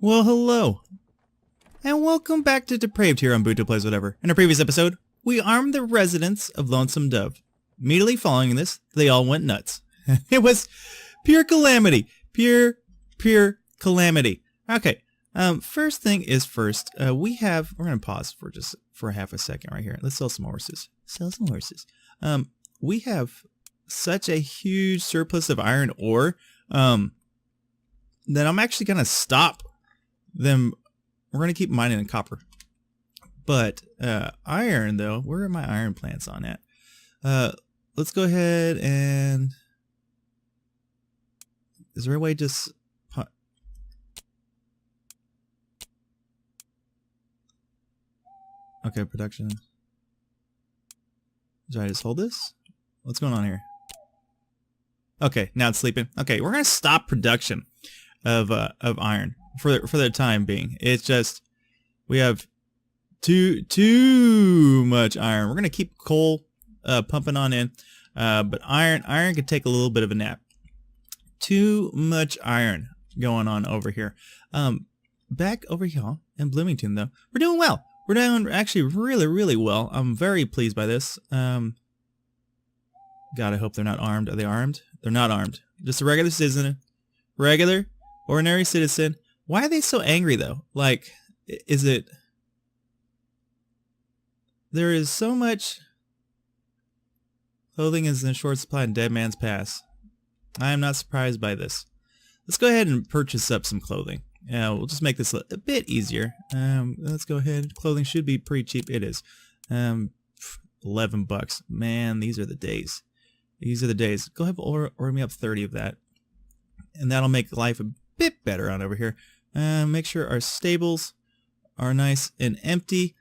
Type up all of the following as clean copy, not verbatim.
Well, hello, and welcome back to Depraved here on Buto Plays Whatever. In a previous episode, we armed the residents of Lonesome Dove. Immediately following this, they all went nuts. It was pure calamity. Pure calamity. Okay, first thing is first, we're going to pause for half a second right here. Let's sell some horses. We have such a huge surplus of iron ore, that I'm actually going to stop them. We're going to keep mining in copper. But iron, though, where are my iron plants on at? Let's go ahead and... Is there a way just... Okay, production. Should I just hold this? What's going on here? Okay, now it's sleeping. Okay, we're going to stop production of iron for the time being. It's just we have too much iron. We're gonna keep coal pumping on in, but iron could take a little bit of a nap. Too much iron going on over here. Back over here in Bloomington, though, we're doing well. We're doing actually really well. I'm very pleased by this. God, I hope they're not armed. Are they armed? They're not armed. Just a regular citizen. Ordinary citizen. Why are they so angry, though? Like, is it... There is so much... Clothing is in short supply in Dead Man's Pass. I am not surprised by this. Let's go ahead and purchase up some clothing. We'll just make this a bit easier. Let's go ahead. Clothing should be pretty cheap. It is. $11. Man, these are the days. These are the days. Go ahead and order me up 30 of that. And that'll make life a bit better on over here. Make sure our stables are nice and empty.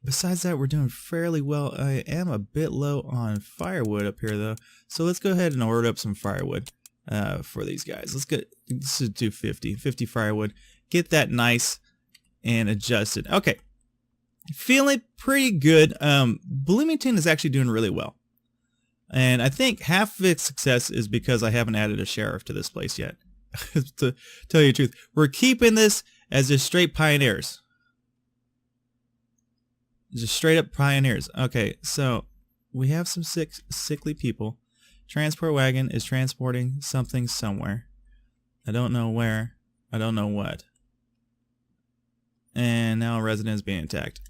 Besides that, we're doing fairly well. I am a bit low on firewood up here, though. So let's go ahead and order up some firewood for these guys. Let's do 50 firewood. Get that nice and adjusted. Okay. Feeling pretty good. Bloomington is actually doing really well. And I think half of its success is because I haven't added a sheriff to this place yet. To tell you the truth, we're keeping this as just straight pioneers. Just straight up pioneers. Okay, so we have some sickly people. Transport wagon is transporting something somewhere. I don't know where. I don't know what. And now a resident is being attacked.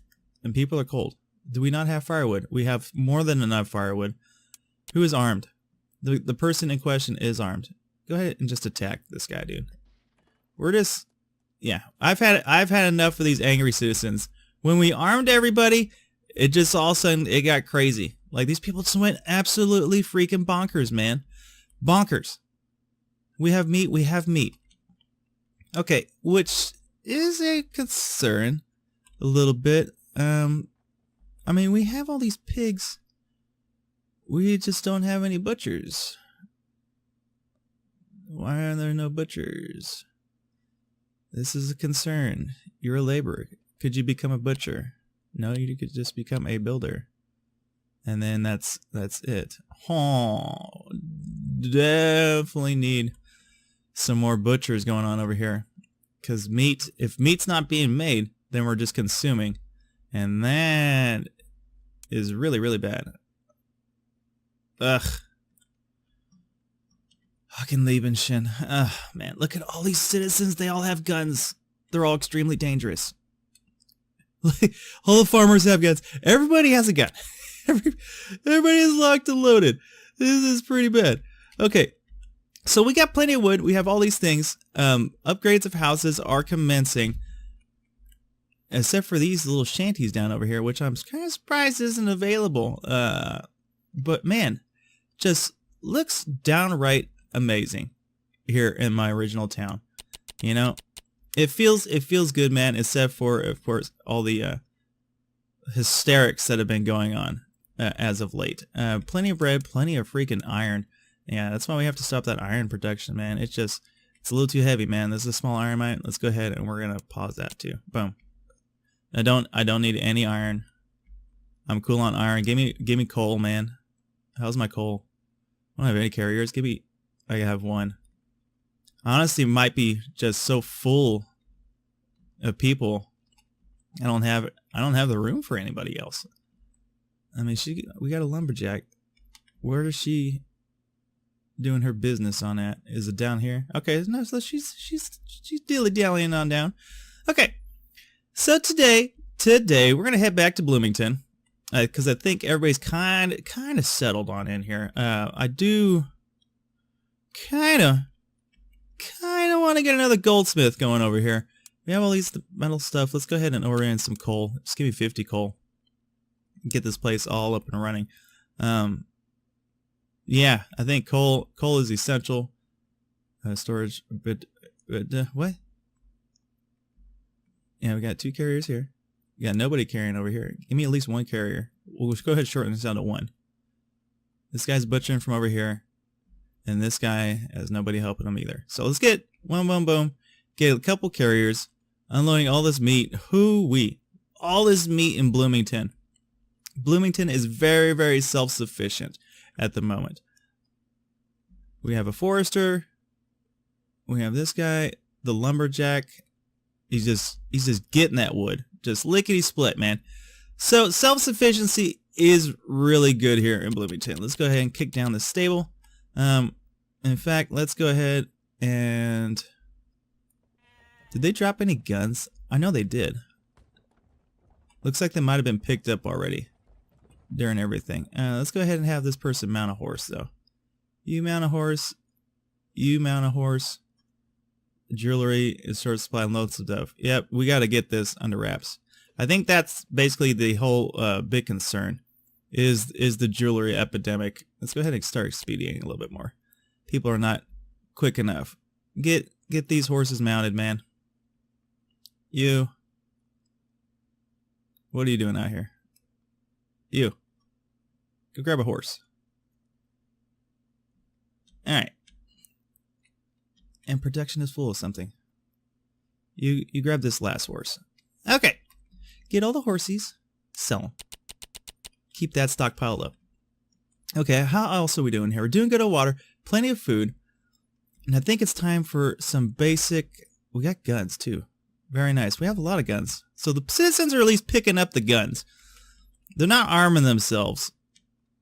And people are cold. Do we not have firewood? We have more than enough firewood. Who is armed? The person in question is armed. Go ahead and just attack this guy, dude. We're just... Yeah, I've had enough of these angry citizens. When we armed everybody, it just all of a sudden, it got crazy. Like, these people just went absolutely freaking bonkers, man. Bonkers. We have meat. Okay, which is a concern a little bit. I mean, we have all these pigs. We just don't have any butchers. Why are there no butchers? This is a concern. You're a laborer. Could you become a butcher? No, you could just become a builder. And then that's it. Oh, definitely need some more butchers going on over here. Because if meat's not being made, then we're just consuming. And that is really bad. Ugh. Fucking Liebenschen. Ugh, man, look at all these citizens. They all have guns. They're all extremely dangerous. All the farmers have guns. Everybody has a gun. Everybody is locked and loaded. This is pretty bad. Okay, so we got plenty of wood. We have all these things. Upgrades of houses are commencing. Except for these little shanties down over here, which I'm kind of surprised isn't available. But man, just looks downright amazing here in my original town. You know, it feels good, man, except for, of course, all the hysterics that have been going on as of late. Plenty of bread, plenty of freaking iron. Yeah, that's why we have to stop that iron production, man. It's a little too heavy, man. This is a small iron mine. Let's go ahead and we're gonna pause that too. Boom. I don't need any iron. I'm cool on iron. Give me coal, man. How's my coal? I don't have any carriers. I have one. Honestly, might be just so full of people. I don't have the room for anybody else. I mean, we got a lumberjack. Where is she doing her business on at? Is it down here? Okay, no, so she's dilly-dallying on down. Okay, so today we're gonna head back to Bloomington because I think everybody's kind of settled on in here. I do kind of want to get another goldsmith going over here. We have all these metal stuff. Let's go ahead and order in some coal. Just give me 50 coal. Get this place all up and running. Yeah, I think coal is essential. Storage, but what? Yeah, we got 2 carriers here. We got nobody carrying over here. Give me at least 1 carrier. We'll just go ahead and shorten this down to 1. This guy's butchering from over here, and this guy has nobody helping him either. So let's get boom. Get a couple carriers, unloading all this meat. All this meat in Bloomington. Bloomington is very, very self-sufficient at the moment. We have a forester. We have this guy, the lumberjack. He's just getting that wood, just lickety split, man. So self-sufficiency is really good here in Bloomington. Let's go ahead and kick down the stable. In fact, let's go ahead and did they drop any guns? I know they did. Looks like they might have been picked up already during everything. Let's go ahead and have this person mount a horse, though. You mount a horse. You mount a horse. Jewelry is short supply and loads of stuff. Yep, we got to get this under wraps. I think that's basically the whole big concern is the jewelry epidemic. Let's go ahead and start expediting a little bit more. People are not quick enough. Get these horses mounted, man. You. What are you doing out here? You. Go grab a horse. Alright. And production is full of something. You grab this last horse. Okay. Get all the horsies. Sell them. Keep that stock piled up. Okay, how else are we doing here? We're doing good on water. Plenty of food. And I think it's time for some basic... We got guns, too. Very nice. We have a lot of guns. So the citizens are at least picking up the guns. They're not arming themselves,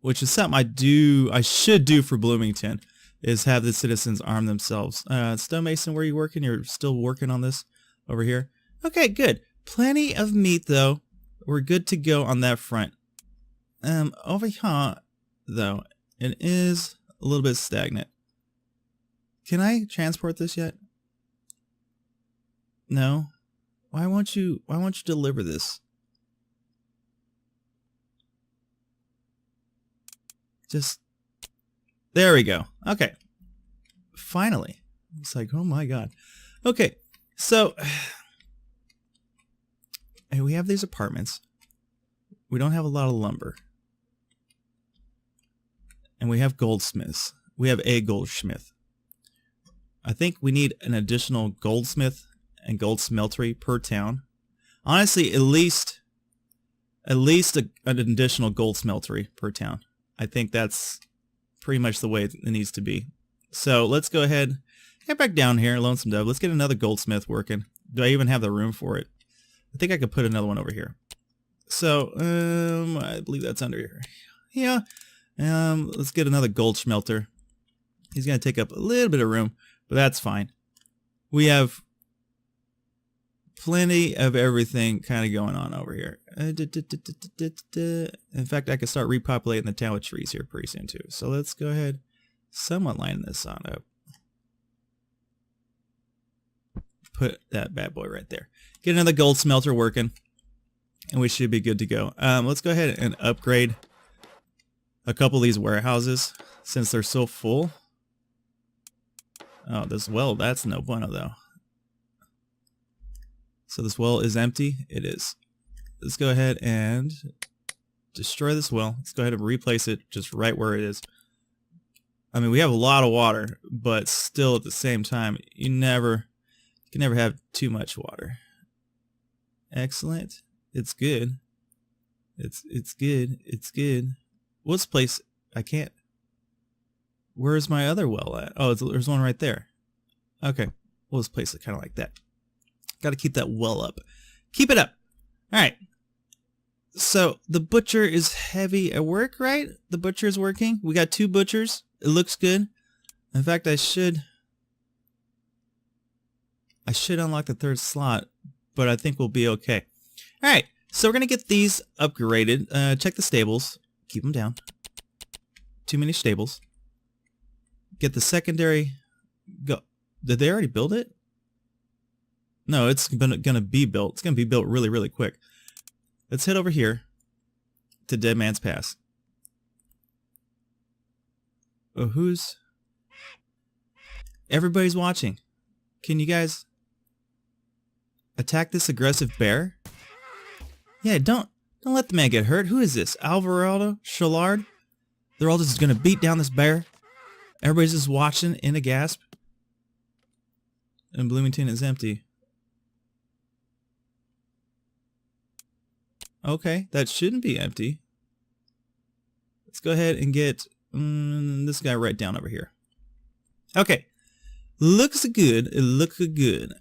which is something I should do for Bloomington, is have the citizens arm themselves. Stonemason, where are you working? You're still working on this over here? Okay, good. Plenty of meat, though. We're good to go on that front. Over here, though, it is a little bit stagnant. Can I transport this yet? No. Why won't you deliver this? Just there we go. Okay. Finally. It's like, oh my god. Okay. So and we have these apartments. We don't have a lot of lumber. And we have goldsmiths. We have a goldsmith. I think we need an additional goldsmith and gold smeltery per town. Honestly, at least an additional gold smeltery per town. I think that's pretty much the way it needs to be. So let's go ahead, get back down here, Lonesome Dove. Let's get another goldsmith working. Do I even have the room for it? I think I could put another one over here. So I believe that's under here. Yeah. Let's get another gold smelter. He's gonna take up a little bit of room, but that's fine. We have plenty of everything kind of going on over here. In fact, I could start repopulating the town with trees here pretty soon too. So let's go ahead, somewhat line this on up. Put that bad boy right there. Get another gold smelter working, and we should be good to go. Let's go ahead and upgrade a couple of these warehouses since they're so full. Oh, this well, that's no bueno though. So this well is empty. It is. Let's go ahead and destroy this well. Let's go ahead and replace it just right where it is. I mean, we have a lot of water, but still at the same time, you can never have too much water. Excellent. It's good. It's good. It's good. What's place? I can't. Where's my other well at? Oh, there's one right there. Okay, we'll just place it kind of like that. Got to keep that well up. Keep it up. All right. So the butcher is heavy at work, right? The butcher is working. We got 2 butchers. It looks good. In fact, I should unlock the 3rd slot, but I think we'll be okay. All right. So we're going to get these upgraded. Check the stables. Keep them down. Too many stables. Get the secondary. Go. Did they already build it? No, it's going to be built. It's going to be built really, really quick. Let's head over here to Dead Man's Pass. Oh, who's... Everybody's watching. Can you guys attack this aggressive bear? Yeah, don't let the man get hurt. Who is this? Alvarado? Chillard? They're all just gonna beat down this bear. Everybody's just watching in a gasp. And Bloomington is empty. Okay, that shouldn't be empty. Let's go ahead and get this guy right down over here. Okay, looks good. It looks good.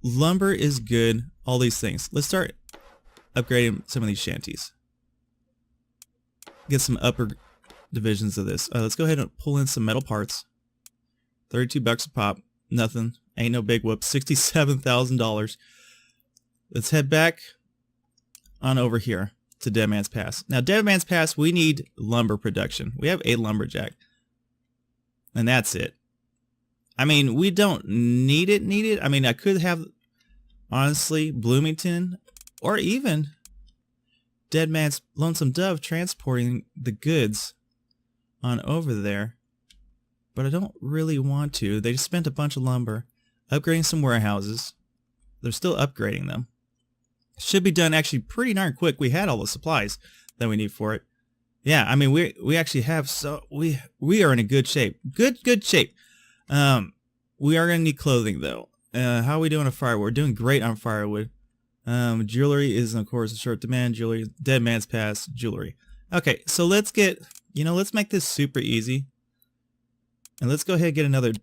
Lumber is good. All these things. Let's start upgrading some of these shanties. Get some upper divisions of this. Let's go ahead and pull in some metal parts. $32 a pop. Nothing. Ain't no big whoop. $67,000. Let's head back on over here to Dead Man's Pass. Now, Dead Man's Pass, we need lumber production. We have a lumberjack. And that's it. I mean, we don't need it. I mean, I could have, honestly, Bloomington or even Dead Man's Lonesome Dove transporting the goods on over there. But I don't really want to. They just spent a bunch of lumber upgrading some warehouses. They're still upgrading them. Should be done actually pretty darn quick. We had all the supplies that we need for it. Yeah, I mean, we actually have, so we are in a good shape. Good shape. We are going to need clothing, though. How are we doing on firewood? We're doing great on firewood. Jewelry is, of course, in short demand. Jewelry, Dead Man's Pass, jewelry. Okay, so let's get, let's make this super easy. And let's go ahead and get another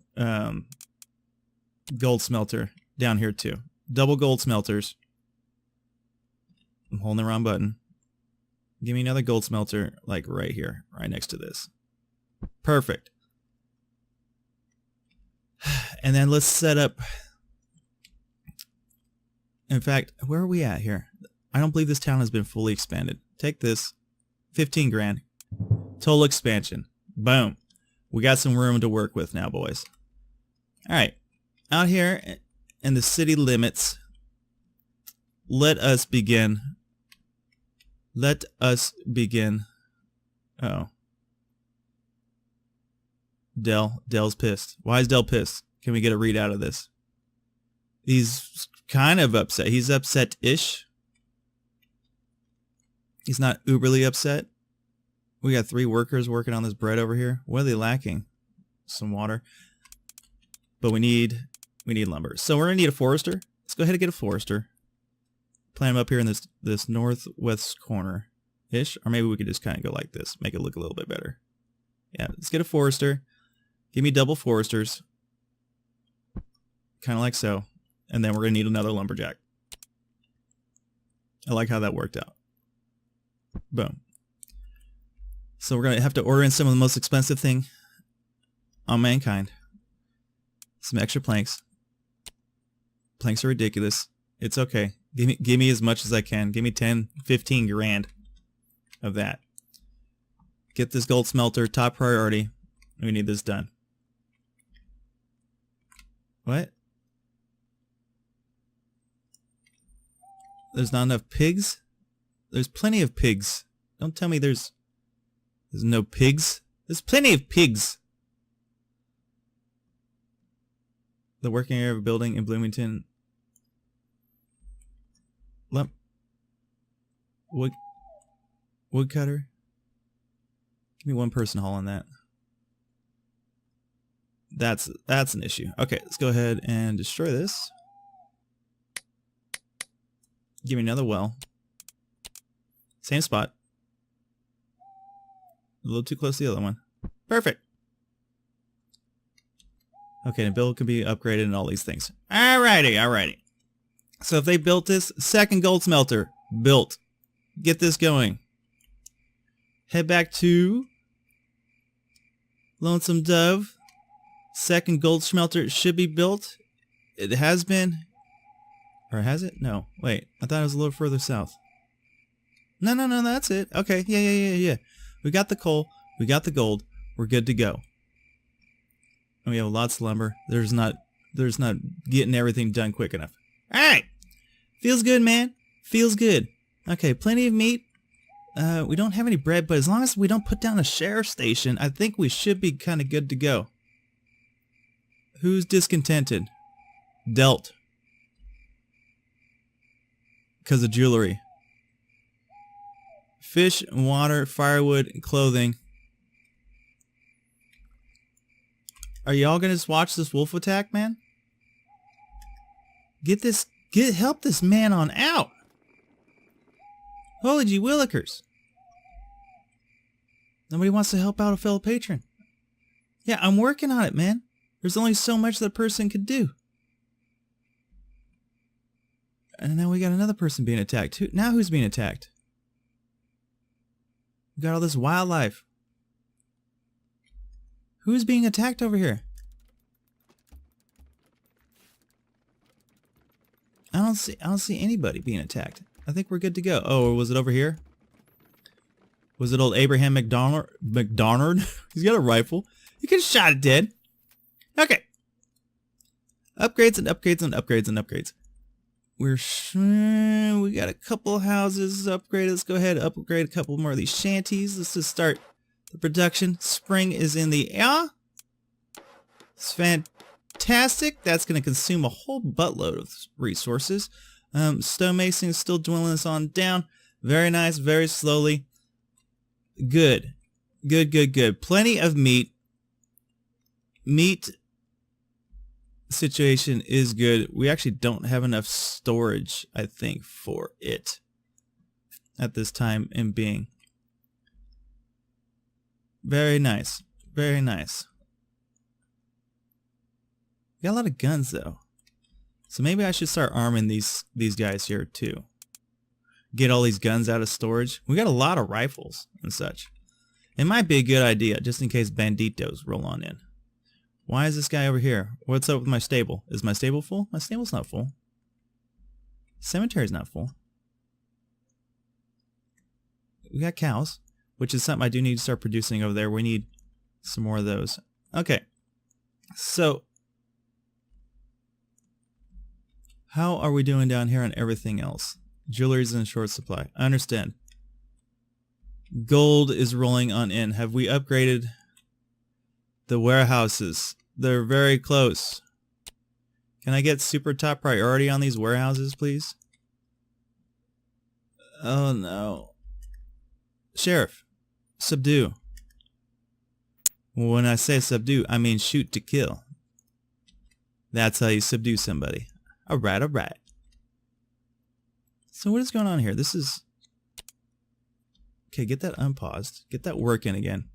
gold smelter down here, too. Double gold smelters. I'm holding the wrong button. Give me another gold smelter, like right here, right next to this. Perfect. And then let's set up. In fact, where are we at here? I don't believe this town has been fully expanded. Take this. 15 grand. Total expansion. Boom. We got some room to work with now, boys. All right. Out here in the city limits, let us begin. Let us begin. Uh-oh. Dell's pissed. Why is Dell pissed? Can we get a read out of this? He's kind of upset. He's upset-ish. He's not uberly upset. We got 3 workers working on this bread over here. What are they lacking? Some water. But we need lumber. So we're gonna need a forester. Let's go ahead and get a forester. Plant him up here in this northwest corner-ish. Or maybe we could just kind of go like this. Make it look a little bit better. Yeah, let's get a forester. Give me double foresters. Kind of like so. And then we're going to need another lumberjack. I like how that worked out. Boom. So we're going to have to order in some of the most expensive thing on mankind. Some extra planks. Planks are ridiculous. It's okay. Give me as much as I can. Give me 10, 15 grand of that. Get this gold smelter, top priority. We need this done. What? There's not enough pigs? There's plenty of pigs. Don't tell me there's no pigs. There's plenty of pigs. The working area of a building in Bloomington. Woodcutter. Give me one person hauling that. That's an issue. Okay, let's go ahead and destroy this. Give me another well. Same spot. A little too close to the other one. Perfect. Okay, and build can be upgraded and all these things. Alrighty, alrighty. So if they built this, second gold smelter, built. Get this going. Head back to Lonesome Dove. Second gold smelter should be built. It has been. Or has it? No. Wait, I thought it was a little further south. No, that's it. Okay, yeah. We got the coal. We got the gold. We're good to go. And we have lots of lumber. There's not getting everything done quick enough. Alright. Feels good, man. Feels good. Okay, plenty of meat. We don't have any bread, but as long as we don't put down a sheriff station, I think we should be kind of good to go. Who's discontented? Dealt. Because of jewelry. Fish, water, firewood, and clothing. Are y'all gonna just watch this wolf attack, man? Help this man on out. Holy gee willikers. Nobody wants to help out a fellow patron. Yeah, I'm working on it, man. There's only so much that a person could do. And now we got another person being attacked. Now who's being attacked? We got all this wildlife. Who's being attacked over here? I don't see anybody being attacked. I think we're good to go. Oh, or was it over here? Was it old Abraham McDonald? He's got a rifle. He could have shot it dead. Okay. Upgrades and upgrades and upgrades and upgrades. We got a couple houses upgraded. Let's go ahead and upgrade a couple more of these shanties. Let's just start the production. Spring is in the air. It's fantastic. That's going to consume a whole buttload of resources. Stonemason is still dwindling us on down. Very nice, very slowly. Good. Good. Plenty of meat. Meat situation is good. We actually don't have enough storage, I think, for it at this time in being. Very nice. Very nice. Got a lot of guns though. So maybe I should start arming these guys here too. Get all these guns out of storage. We got a lot of rifles and such. It might be a good idea just in case banditos roll on in. Why is this guy over here? What's up with my stable? Is my stable full? My stable's not full. Cemetery's not full. We got cows, which is something I do need to start producing over there. We need some more of those. Okay. So, how are we doing down here on everything else? Jewelry's in short supply. I understand. Gold is rolling on in. Have we upgraded the warehouses? They're very close. Can I get super top priority on these warehouses, please? Oh no. Sheriff, subdue. When I say subdue, I mean shoot to kill. That's how you subdue somebody. Alright. So what is going on here? This is... Okay, get that unpaused. Get that working again.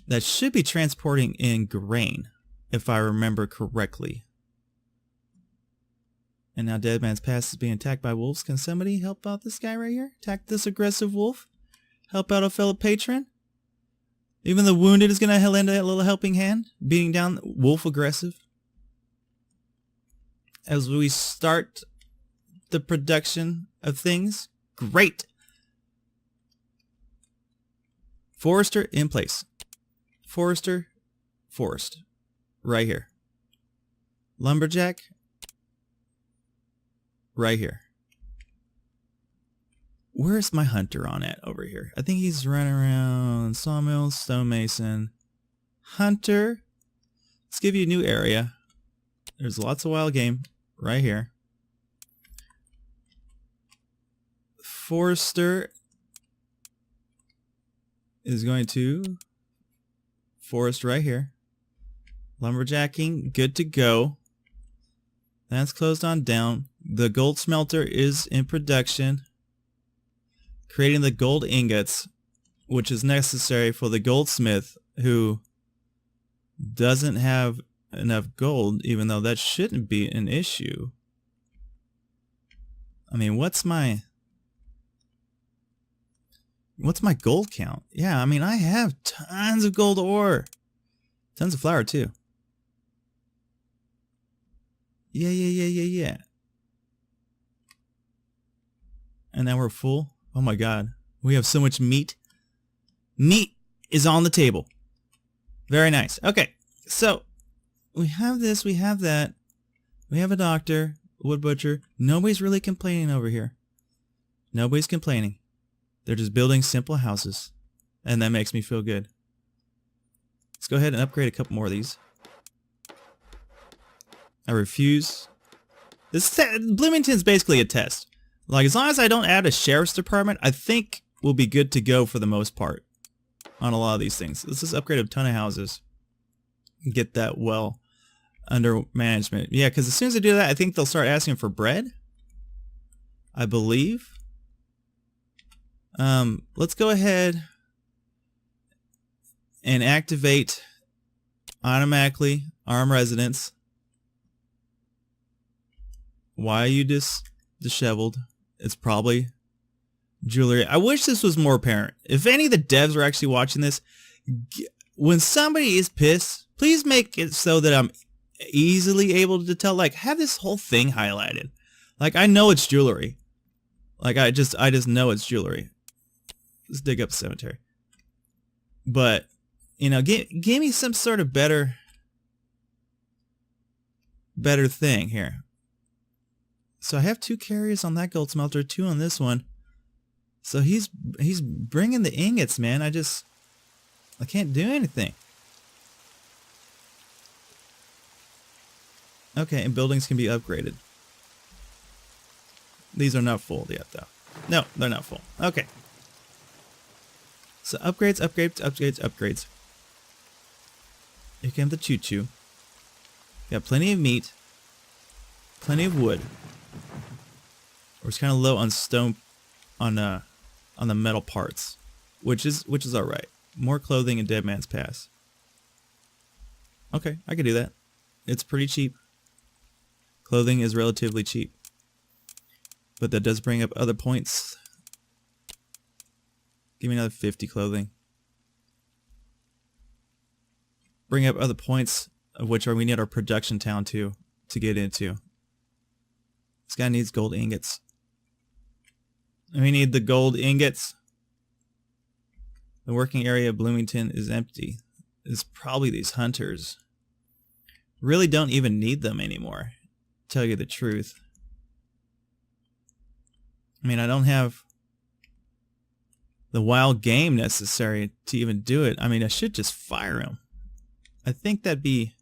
That should be transporting in grain, if I remember correctly. And now Dead Man's Pass is being attacked by wolves. Can somebody help out this guy right here? Attack this aggressive wolf? Help out a fellow patron? Even the wounded is going to lend a little helping hand? Beating down wolf aggressive? As we start the production of things? Great! Forester in place. Forester, forest. Right here. Lumberjack. Right here. Where's my hunter on at over here? I think he's running around sawmill, stonemason. Hunter. Let's give you a new area. There's lots of wild game right here. Forester is going to forest right here. Lumberjacking, good to go. That's closed on down. The gold smelter is in production, creating the gold ingots, which is necessary for the goldsmith who doesn't have enough gold, even though that shouldn't be an issue. I mean, what's my gold count? Yeah, I mean, I have tons of gold ore. Tons of flour, too. Yeah. And now we're full. Oh my god. We have so much meat. Meat is on the table. Very nice. Okay, so we have this, we have that. We have a doctor, a wood butcher. Nobody's really complaining over here. Nobody's complaining. They're just building simple houses. And that makes me feel good. Let's go ahead and upgrade a couple more of these. I refuse. Bloomington's basically a test. Like, as long as I don't add a sheriff's department, I think we'll be good to go for the most part on a lot of these things. Let's just upgrade a ton of houses and get that well under management. Yeah, because as soon as I do that, I think they'll start asking for bread, I believe. Let's go ahead and activate automatically arm residents. Why are you disheveled? It's probably jewelry. I wish this was more apparent. If any of the devs are actually watching this, when somebody is pissed, please make it so that I'm easily able to tell. Like, have this whole thing highlighted. Like, I know it's jewelry. Like, I just know it's jewelry. Let's dig up a cemetery. But, you know, give me some sort of better thing here. So I have 2 carriers on that gold smelter, 2 on this one. So he's bringing the ingots, man. I can't do anything. Okay, and buildings can be upgraded. These are not full yet, though. No, they're not full. Okay. So upgrades. Here came the choo-choo. Got plenty of meat. Plenty of wood. We're kind of low on stone, on the metal parts, which is all right. More clothing in Dead Man's Pass. Okay, I could do that. It's pretty cheap. Clothing is relatively cheap, but that does bring up other points. Give me another 50 clothing. Bring up other points, of which we need our production town to get into. This guy needs gold ingots. We need the gold ingots. The working area of Bloomington is empty. It's probably these hunters. Really don't even need them anymore, to tell you the truth. I mean, I don't have the wild game necessary to even do it. I mean, I should just fire him. I think that'd be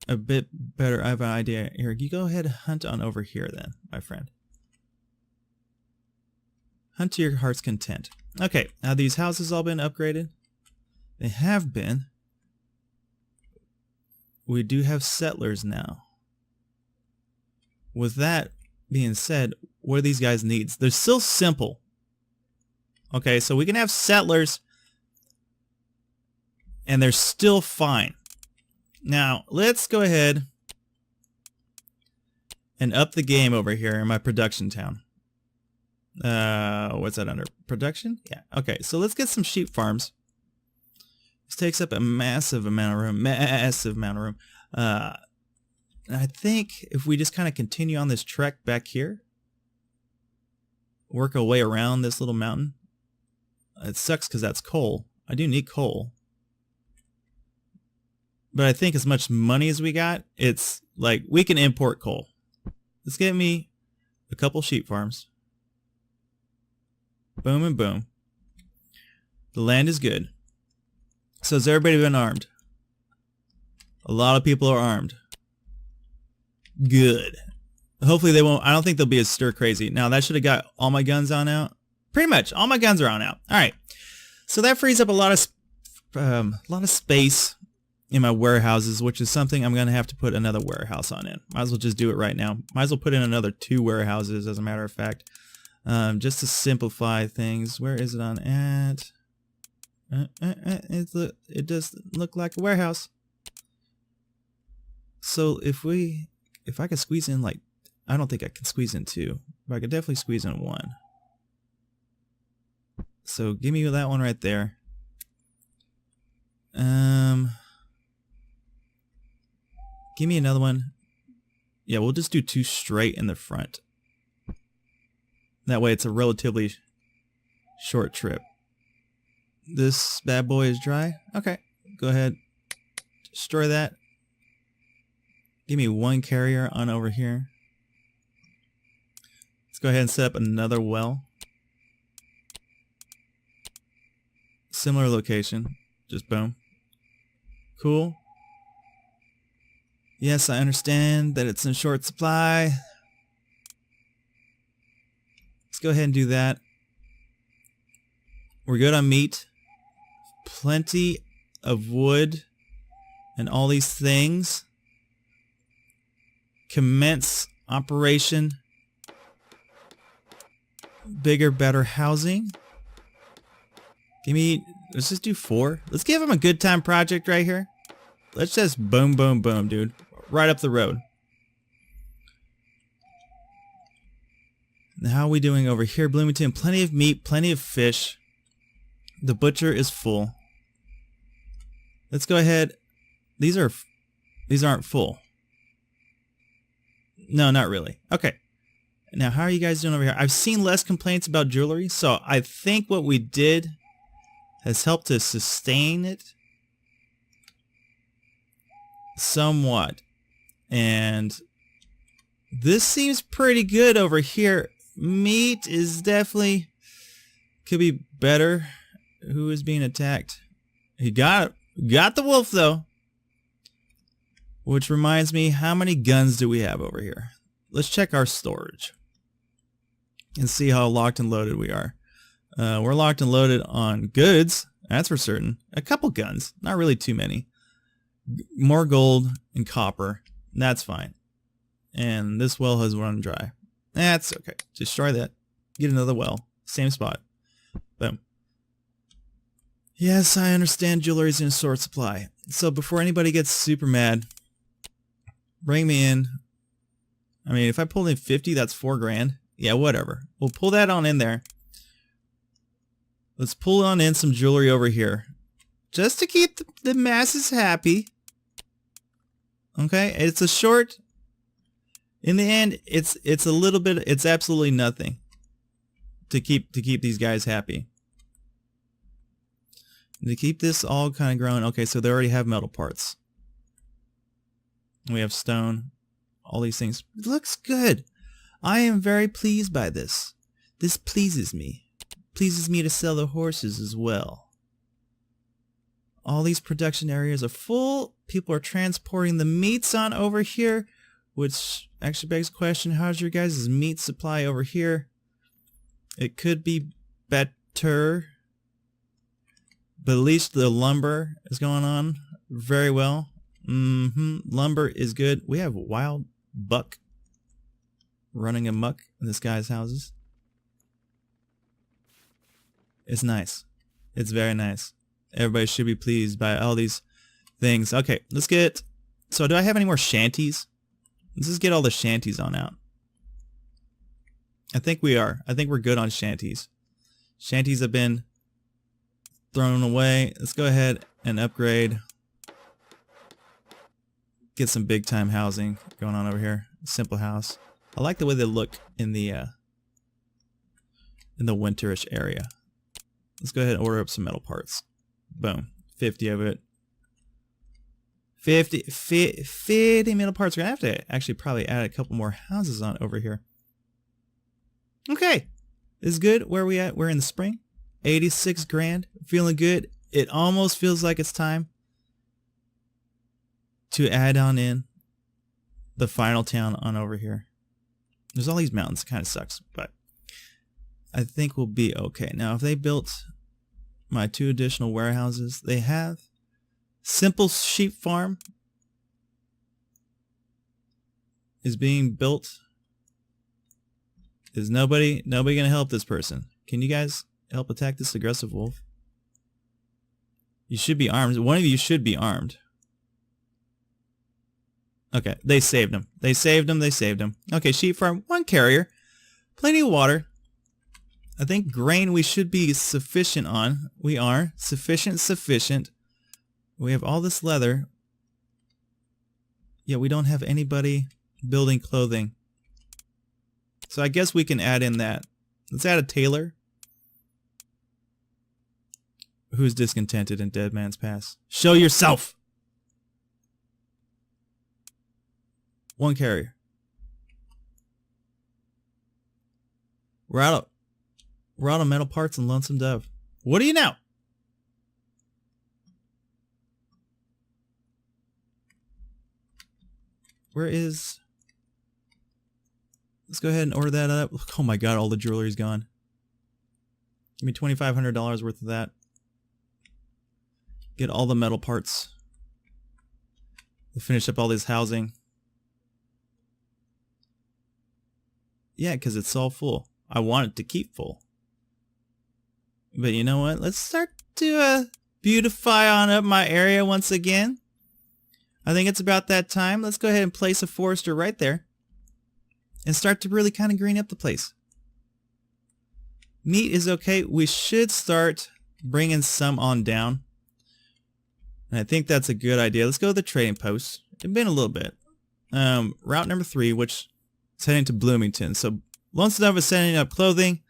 a bit better. I have an idea here. You go ahead and hunt on over here then, my friend. Hunt to your heart's content. Okay, have these houses all been upgraded? They have been. We do have settlers now. With that being said, what are these guys' needs? They're still simple. Okay, so we can have settlers and they're still fine. Now, let's go ahead and up the game over here in my production town. What's that under? Production? Yeah. Okay, so let's get some sheep farms. This takes up a massive amount of room. And I think if we just kind of continue on this trek back here, work our way around this little mountain. It sucks because that's coal. I do need coal. But I think as much money as we got, it's like we can import coal. Let's get me a couple sheep farms. Boom and boom. The land is good. So has everybody been armed? A lot of people are armed. Good. Hopefully they won't. I don't think they'll be as stir crazy. Now that should have got all my guns on out. Pretty much all my guns are on out. All right. So that frees up a lot of space in my warehouses, which is something I'm going to have to put another warehouse on in. Might as well just do it right now. Might as well put in another 2 warehouses, as a matter of fact, just to simplify things. Where is it on at? It does look like a warehouse. So if I could squeeze in like, I don't think I can squeeze in 2, but I could definitely squeeze in 1. So give me that one right there. Give me another one. Yeah, we'll just do 2 straight in the front. That way it's a relatively short trip. This bad boy is dry. Okay, go ahead. Destroy that. Give me 1 carrier on over here. Let's go ahead and set up another well. Similar location. Just boom. Cool. Yes, I understand that it's in short supply. Let's go ahead and do that. We're good on meat. Plenty of wood and all these things. Commence operation. Bigger, better housing. Let's just do 4. Let's give him a good time project right here. Let's just boom, boom, boom, dude. Right up the road. Now, how are we doing over here, Bloomington? Plenty of meat, plenty of fish. The butcher is full. Let's go ahead. These aren't full. No, not really. Okay. Now, how are you guys doing over here? I've seen less complaints about jewelry, so I think what we did has helped to sustain it somewhat. And this seems pretty good over here. Meat is definitely could be better. Who is being attacked? He got the wolf though. Which reminds me, how many guns do we have over here? Let's check our storage and see how locked and loaded we are. We're locked and loaded on goods, that's for certain. A couple guns, not really too many. More gold and copper, that's fine. And this well has run dry. That's okay. Destroy that. Get another well. Same spot. Boom. Yes, I understand jewelry's in short supply. So before anybody gets super mad, bring me in. I mean, if I pull in 50, that's 4 grand. Yeah, whatever. We'll pull that on in there. Let's pull on in some jewelry over here. Just to keep the masses happy. Okay, it's a short. In the end, it's a little bit, it's absolutely nothing to keep these guys happy. To keep this all kind of growing. Okay, so they already have metal parts. We have stone. All these things. It looks good. I am very pleased by this. This pleases me. Pleases me to sell the horses as well. All these production areas are full. People are transporting the meats on over here, which actually begs the question, how's your guys' meat supply over here? It could be better, but at least the lumber is going on very well. Lumber is good. We have wild buck running amok in this guy's houses. It's nice. It's very nice. Everybody should be pleased by all these things. Okay, let's get... So do I have any more shanties? Let's just get all the shanties on out. I think we are. I think we're good on shanties. Shanties have been thrown away. Let's go ahead and upgrade. Get some big time housing going on over here. Simple house. I like the way they look in the winterish area. Let's go ahead and order up some metal parts. Boom. 50 of it. 50 metal parts. We're going to have to actually probably add a couple more houses on over here. Okay. This is good. Where are we at? We're in the spring. 86 grand. Feeling good. It almost feels like it's time to add on in the final town on over here. There's all these mountains. It kind of sucks, but I think we'll be okay. Now, if they built my 2 additional warehouses, they have simple sheep farm is being built. Is nobody gonna help this person? Can you guys help attack this aggressive wolf? You should be armed. One of you should be armed. Okay, they saved him. They saved him. They saved him. Okay, sheep farm, 1 carrier. Plenty of water. I think grain we should be sufficient on. We are. Sufficient. We have all this leather. Yeah, we don't have anybody building clothing. So I guess we can add in that. Let's add a tailor. Who's discontented in Dead Man's Pass? Show yourself! 1 carrier. We're out of metal parts and Lonesome Dove. What do you know? Where is... Let's go ahead and order that up. Oh my god, all the jewelry's gone. Give me $2,500 worth of that. Get all the metal parts. To finish up all this housing. Yeah, because it's all full. I want it to keep full. But you know what? Let's start to beautify on up my area once again. I think it's about that time. Let's go ahead and place a forester right there. And start to really kind of green up the place. Meat is okay. We should start bringing some on down. And I think that's a good idea. Let's go to the trading post. It's been a little bit. Route number 3, which is heading to Bloomington. So Lonesome Dove is sending up clothing,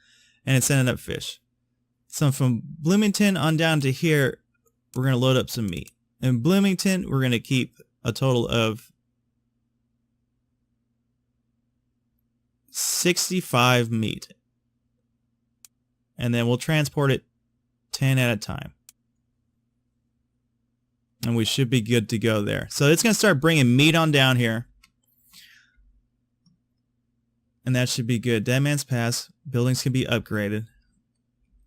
and it's sending up fish. So from Bloomington on down to here, we're going to load up some meat. In Bloomington, we're going to keep a total of 65 meat. And then we'll transport it 10 at a time. And we should be good to go there. So it's going to start bringing meat on down here. And that should be good. Dead Man's Pass. Buildings can be upgraded.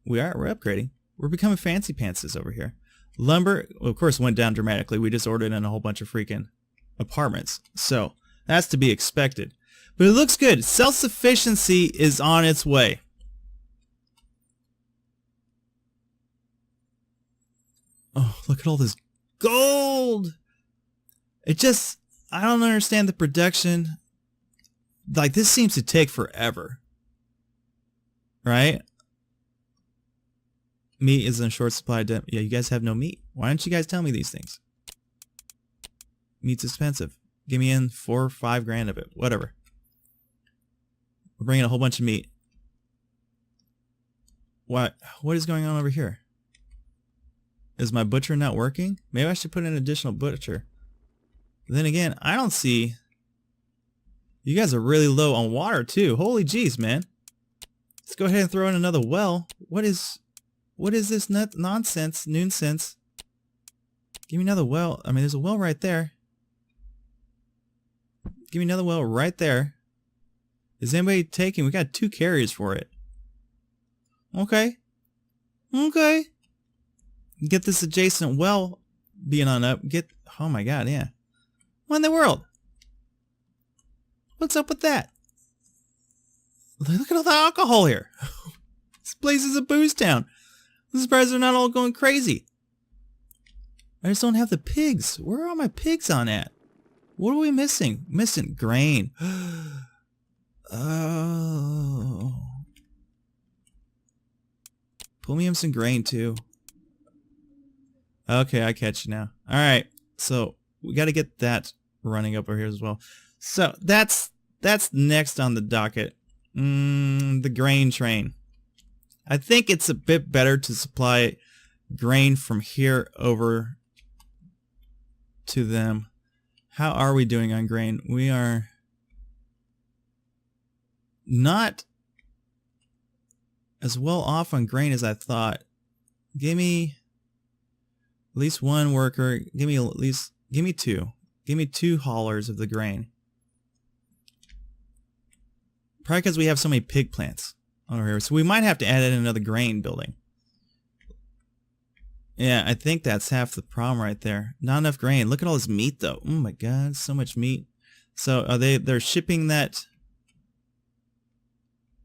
We're upgrading. We're becoming fancy pantses over here. Lumber, well, of course, went down dramatically. We just ordered in a whole bunch of freaking apartments. So that's to be expected. But it looks good. Self-sufficiency is on its way. Oh, look at all this gold. It just, I don't understand the production. Like, this seems to take forever. Right? Meat is in short supply. Yeah, you guys have no meat. Why don't you guys tell me these things? Meat's expensive. Give me in 4 or 5 grand of it. Whatever. We're bringing a whole bunch of meat. What is going on over here? Is my butcher not working? Maybe I should put in an additional butcher. Then again, I don't see... You guys are really low on water too. Holy jeez, man. Let's go ahead and throw in another well. What is this nonsense? Noonsense. Give me another well. I mean, there's a well right there. Give me another well right there. Is anybody taking? We got 2 carriers for it. Okay. Okay. Get this adjacent well being on up. Oh my god, yeah. What in the world? What's up with that? Look at all the alcohol here. This place is a booze town. I'm surprised they're not all going crazy. I just don't have the pigs. Where are all my pigs on at? What are we missing? Missing grain. Oh. Pull me in some grain too. Okay, I catch you now. Alright, so we got to get that running up over here as well. So that's next on the docket. The grain train. I think it's a bit better to supply grain from here over to them. How are we doing on grain? We are not as well off on grain as I thought. Give me at least 1 worker. Give me 2. Give me 2 haulers of the grain. Probably because we have so many pig plants over here. So we might have to add in another grain building. Yeah, I think that's half the problem right there. Not enough grain. Look at all this meat though. Oh my god, so much meat. So are they're shipping that?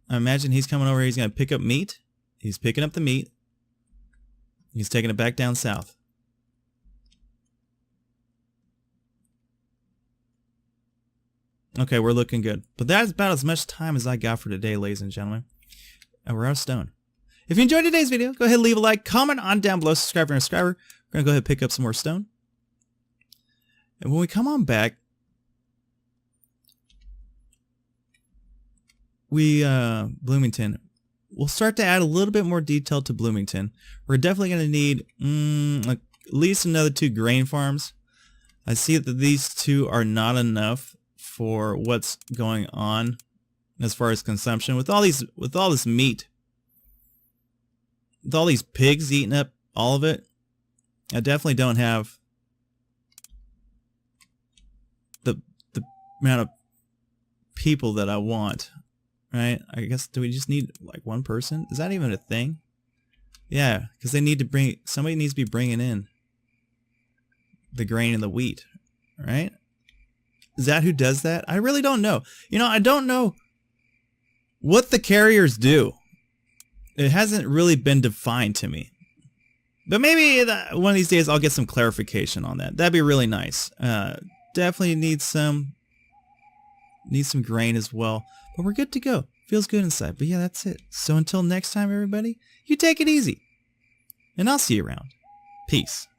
I imagine he's coming over, he's gonna pick up meat. He's picking up the meat. He's taking it back down south. Okay, we're looking good. But that's about as much time as I got for today, ladies and gentlemen. And we're out of stone. If you enjoyed today's video, go ahead and leave a like, comment on down below, subscribe if you're a subscriber. We're going to go ahead and pick up some more stone. And when we come on back, Bloomington, we'll start to add a little bit more detail to Bloomington. We're definitely going to need at least another 2 grain farms. I see that these 2 are not enough for what's going on as far as consumption. With all this meat, with all these pigs eating up all of it, I definitely don't have the amount of people that I want. Right? I guess, do we just need like 1 person? Is that even a thing? Yeah, because they need to somebody needs to be bringing in the grain and the wheat, right? Is that who does that? I really don't know. You know, I don't know what the carriers do. It hasn't really been defined to me. But maybe one of these days I'll get some clarification on that. That'd be really nice. Definitely need some grain as well. But we're good to go. Feels good inside. But yeah, that's it. So until next time, everybody, you take it easy. And I'll see you around. Peace.